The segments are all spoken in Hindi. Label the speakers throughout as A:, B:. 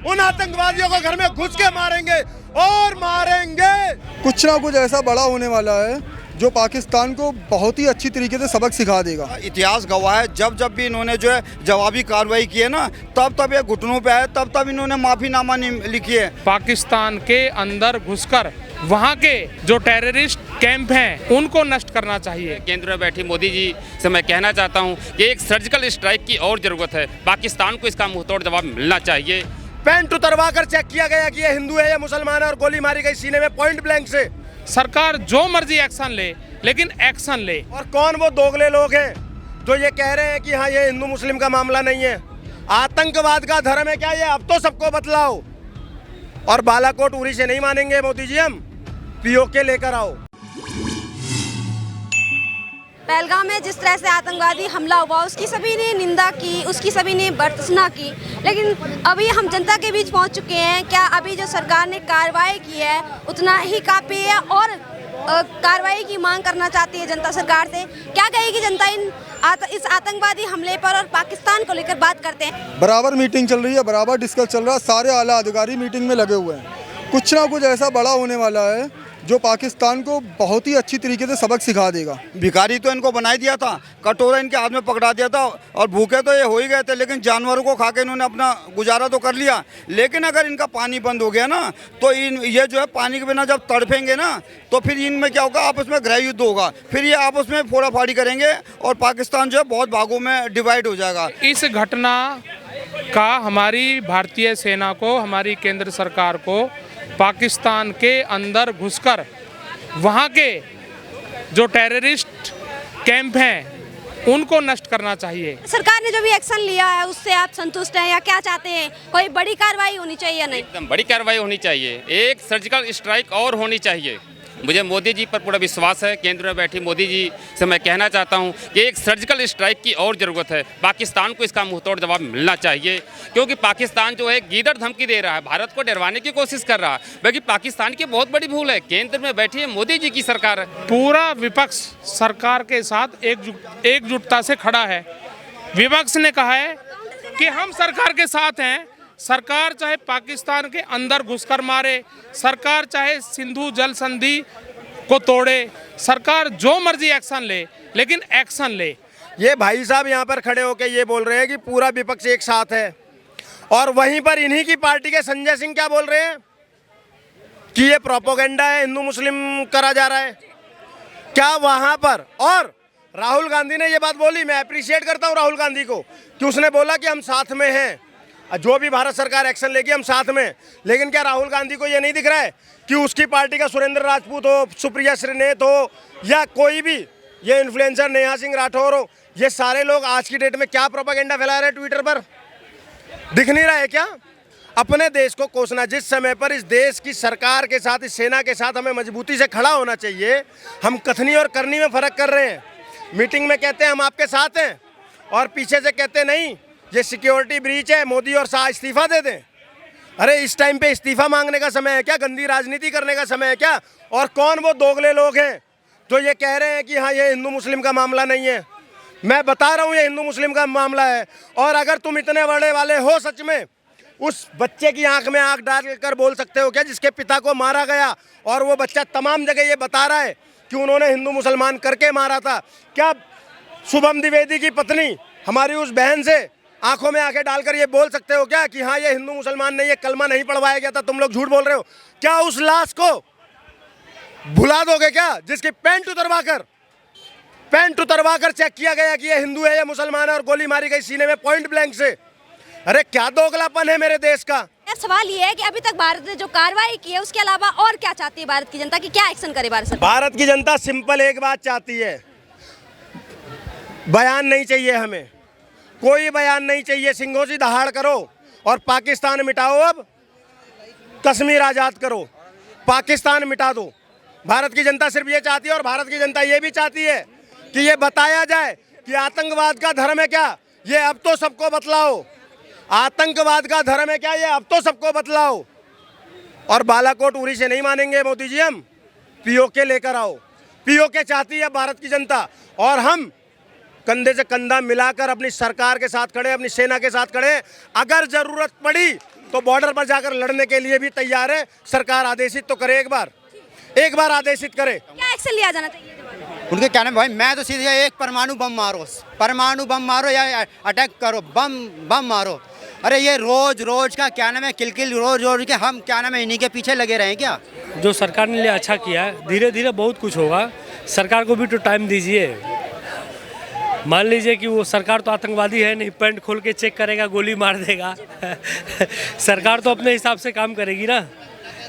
A: उन आतंकवादियों को घर में घुस के मारेंगे और मारेंगे।
B: कुछ ना कुछ ऐसा बड़ा होने वाला है जो पाकिस्तान को बहुत ही अच्छी तरीके से सबक सिखा देगा।
C: इतिहास गवाह है, जब जब भी इन्होंने जो है जवाबी कार्रवाई की है ना, तब तब ये घुटनों पे आए, तब तब इन्होंने माफीनामा नहीं लिखी है।
D: पाकिस्तान के अंदर घुसकर वहाँ के जो टेररिस्ट कैंप हैं उनको नष्ट करना चाहिए।
E: केंद्र में बैठी मोदी जी से मैं कहना चाहता हूँ कि एक सर्जिकल स्ट्राइक की और ज़रूरत है। पाकिस्तान को इसका मुंहतोड़ जवाब मिलना चाहिए।
A: पैंट उतरवा कर चेक किया गया कि ये हिंदू है या मुसलमान है और गोली मारी गई सीने में पॉइंट ब्लैंक से।
D: सरकार जो मर्जी एक्शन ले, लेकिन एक्शन ले।
A: और कौन वो दोगले लोग हैं जो ये कह रहे हैं कि हाँ ये हिंदू मुस्लिम का मामला नहीं है, आतंकवाद का धर्म है क्या, ये अब तो सबको बतलाओ। और बालाकोट उरी से नहीं मानेंगे मोदी जी, हम पीओके लेकर आओ।
F: पहलगाम में जिस तरह से आतंकवादी हमला हुआ उसकी सभी ने निंदा की, उसकी सभी ने भर्त्सना की, लेकिन अभी हम जनता के बीच पहुंच चुके हैं। क्या अभी जो सरकार ने कार्रवाई की है उतना ही काफ़ी है और कार्रवाई की मांग करना चाहती है जनता सरकार से? क्या कहेगी जनता इस आतंकवादी हमले पर और पाकिस्तान को लेकर बात करते हैं?
B: बराबर मीटिंग चल रही है, बराबर डिस्कस चल रहा है, सारे आला अधिकारी मीटिंग में लगे हुए हैं। कुछ ना कुछ ऐसा बड़ा होने वाला है जो पाकिस्तान को बहुत ही अच्छी तरीके से सबक सिखा देगा।
C: भिखारी तो इनको बना ही दिया था, कटोरा इनके हाथ में पकड़ा दिया था, और भूखे तो ये हो ही गए थे, लेकिन जानवरों को खा के इन्होंने अपना गुजारा तो कर लिया। लेकिन अगर इनका पानी बंद हो गया ना, तो ये जो है पानी के बिना जब तड़पेंगे ना, तो फिर इनमें क्या होगा, आपस में गृह युद्ध होगा, फिर ये आपस में फोड़ा फाड़ी करेंगे और पाकिस्तान जो है बहुत भागों में डिवाइड हो जाएगा।
D: इस घटना का हमारी भारतीय सेना को, हमारी केंद्र सरकार को पाकिस्तान के अंदर घुसकर वहाँ के जो टेररिस्ट कैंप हैं उनको नष्ट करना चाहिए।
F: सरकार ने जो भी एक्शन लिया है उससे आप संतुष्ट हैं या क्या चाहते हैं? कोई बड़ी कार्रवाई होनी चाहिए या नहीं?
E: एकदम बड़ी कार्रवाई होनी चाहिए, एक सर्जिकल स्ट्राइक और होनी चाहिए। मुझे मोदी जी पर पूरा विश्वास है। केंद्र में बैठी मोदी जी से मैं कहना चाहता हूं कि एक सर्जिकल स्ट्राइक की और ज़रूरत है। पाकिस्तान को इसका मुंहतोड़ जवाब मिलना चाहिए, क्योंकि पाकिस्तान जो है गीदड़ धमकी दे रहा है, भारत को डरवाने की कोशिश कर रहा है, बल्कि पाकिस्तान की बहुत बड़ी भूल है। केंद्र में बैठी है मोदी जी की सरकार है।
D: पूरा विपक्ष सरकार के साथ एकजुटता से खड़ा है। विपक्ष ने कहा है कि हम सरकार के साथ हैं। सरकार चाहे पाकिस्तान के अंदर घुसकर मारे, सरकार चाहे सिंधु जल संधि को तोड़े, सरकार जो मर्जी एक्शन ले, लेकिन एक्शन ले।
A: ये भाई साहब यहाँ पर खड़े होकर ये बोल रहे हैं कि पूरा विपक्ष एक साथ है, और वहीं पर इन्हीं की पार्टी के संजय सिंह क्या बोल रहे हैं कि ये प्रोपोगेंडा है, हिंदू मुस्लिम करा जा रहा है। क्या वहाँ पर और राहुल गांधी ने ये बात बोली, मैं अप्रिशिएट करता हूँ राहुल गांधी को कि उसने बोला कि हम साथ में हैं, जो भी भारत सरकार एक्शन लेगी हम साथ में। लेकिन क्या राहुल गांधी को ये नहीं दिख रहा है कि उसकी पार्टी का सुरेंद्र राजपूत हो, सुप्रिया श्रीनेत हो, या कोई भी ये इन्फ्लुएंसर नेहा सिंह राठौर हो, ये सारे लोग आज की डेट में क्या प्रोपेगेंडा फैला रहे हैं ट्विटर पर? दिख नहीं रहा है क्या? अपने देश को कोसना, जिस समय पर इस देश की सरकार के साथ, इस सेना के साथ हमें मजबूती से खड़ा होना चाहिए, हम कथनी और करनी में फ़र्क कर रहे हैं। मीटिंग में कहते हैं हम आपके साथ हैं, और पीछे से कहते नहीं ये सिक्योरिटी ब्रीच है, मोदी और शाह इस्तीफा दे दें। अरे इस टाइम पे इस्तीफा मांगने का समय है क्या? गंदी राजनीति करने का समय है क्या? और कौन वो दोगले लोग हैं जो ये कह रहे हैं कि हाँ ये हिंदू मुस्लिम का मामला नहीं है? मैं बता रहा हूँ ये हिंदू मुस्लिम का मामला है। और अगर तुम इतने बड़े वाले हो सच में, उस बच्चे की आंख में आंख डाल कर बोल सकते हो क्या जिसके पिता को मारा गया, और वो बच्चा तमाम जगह ये बता रहा है कि उन्होंने हिंदू मुसलमान करके मारा था? क्या शुभम द्विवेदी की पत्नी हमारी उस बहन से आंखों में आंखें डालकर ये बोल सकते हो क्या कि हाँ ये हिंदू मुसलमान नहीं, ये कलमा नहीं पढ़वाया गया था, तुम लोग झूठ बोल रहे हो? क्या उस लाश को भुला दोगे क्या जिसकी पैंट उतरवा कर चेक किया गया कि ये हिंदू है या मुसलमान है और गोली मारी गई सीने में पॉइंट ब्लैंक से? अरे क्या दोगलापन है मेरे देश का।
F: सवाल ये है कि अभी तक भारत ने जो कार्रवाई की है उसके अलावा और क्या चाहती है भारत की जनता, की क्या एक्शन करे भारत सरकार?
A: भारत की जनता सिंपल एक बात चाहती है, बयान नहीं चाहिए हमें, कोई बयान नहीं चाहिए। सिंघों से दहाड़ करो और पाकिस्तान मिटाओ, अब कश्मीर आज़ाद करो, पाकिस्तान मिटा दो। भारत की जनता सिर्फ ये चाहती है, और भारत की जनता ये भी चाहती है कि ये बताया जाए कि आतंकवाद का धर्म है क्या, ये अब तो सबको बतलाओ। आतंकवाद का धर्म है क्या, ये अब तो सबको बतलाओ। और बालाकोट उरी से नहीं मानेंगे मोदी जी, हम पीओके लेकर आओ। पीओके चाहती है भारत की जनता, और हम कंधे से कंधा मिलाकर अपनी सरकार के साथ खड़े, अपनी सेना के साथ खड़े। अगर जरूरत पड़ी तो बॉर्डर पर जाकर लड़ने के लिए भी तैयार है। सरकार आदेशित तो करे, एक बार आदेशित करे।
F: क्या एक्शन लिया जाना चाहिए इस बारे में?
G: उनके कहने में भाई मैं तो सीधे एक परमाणु बम मारो या अटैक करो, बम मारो। अरे ये रोज का क्या नाम है, किल रोज के हम क्या नाम है इन्हीं के पीछे लगे रहे क्या?
H: जो सरकार ने लिया अच्छा किया है, धीरे धीरे बहुत कुछ होगा। सरकार को भी तो टाइम दीजिए। मान लीजिए कि वो सरकार तो आतंकवादी है नहीं, पैंट खोल के चेक करेगा, गोली मार देगा। सरकार तो अपने हिसाब से काम करेगी ना,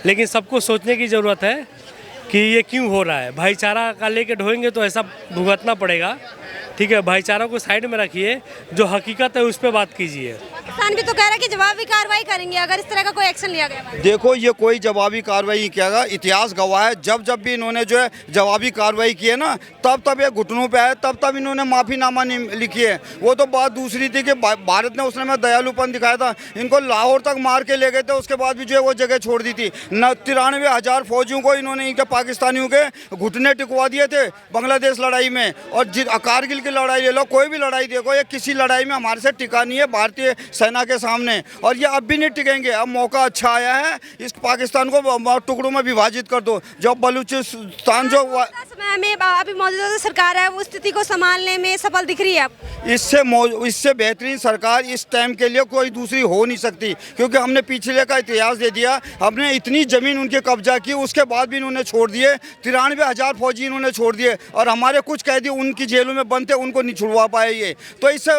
H: लेकिन सबको सोचने की ज़रूरत है कि ये क्यों हो रहा है। भाईचारा का लेके ढोएंगे तो ऐसा भुगतना पड़ेगा। ठीक है, भाईचारा को साइड में रखिए, जो हकीकत है उस पर बात कीजिए।
F: पाकिस्तान भी तो कह रहा है कि जवाबी कार्रवाई करेंगे अगर इस तरह का कोई एक्शन लिया गया।
C: देखो ये कोई जवाबी कार्रवाई नहीं किया, इतिहास गवाह है जब भी इन्होंने जो है जवाबी कार्रवाई की है ना, तब ये घुटनों पे आए, तब इन्होंने माफ़ीनामा नहीं लिखी है। वो तो बात दूसरी थी कि भारत ने उसने में दयालुपन दिखाया था, इनको लाहौर तक मार के ले गए थे, उसके बाद भी जो है वो जगह छोड़ दी थी। 93,000 फौजियों को इन्होंने इनके पाकिस्तानियों के घुटने टिकवा दिए थे बांग्लादेश लड़ाई में। और कारगिल की लड़ाई ले लो, कोई भी लड़ाई देखो, ये किसी लड़ाई में हमारे से टिका नहीं है भारतीय सेना के सामने, और ये अब भी नहीं टिकेंगे। अब मौका अच्छा आया है, इस पाकिस्तान को टुकड़ों में विभाजित कर दो। जो बलूचिस्तान जो
F: समय में अभी मौजूदा सरकार है वो स्थिति को संभालने में सफल दिख रही है आपको?
C: इससे बेहतरीन सरकार इस टाइम के लिए कोई दूसरी हो नहीं सकती, क्योंकि हमने पिछले का इतिहास दे दिया। हमने इतनी ज़मीन उनके कब्जा की, उसके बाद भी इन्होंने छोड़ दिए। 93,000 फौजी इन्होंने छोड़ दिए, और हमारे कुछ कैदी उनकी जेलों में बंद थे, उनको नहीं छुड़वा पाए ये। तो इससे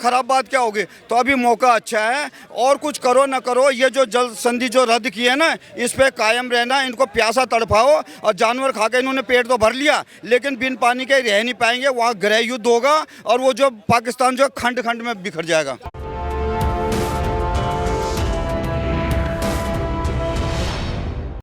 C: ख़राब बात क्या होगी? तो अभी मौका अच्छा है, और कुछ करो ना करो, ये जो जल संधि जो रद्द की है ना, इस पर कायम रहना। इनको प्यासा तड़पाओ, और जानवर खा के इन्होंने पेट तो भर लिया, लेकिन बिन पानी के रह नहीं पाएंगे। वहाँ गृह युद्ध होगा, और वो जो पाकिस्तान जो खंड खंड में बिखर जाएगा।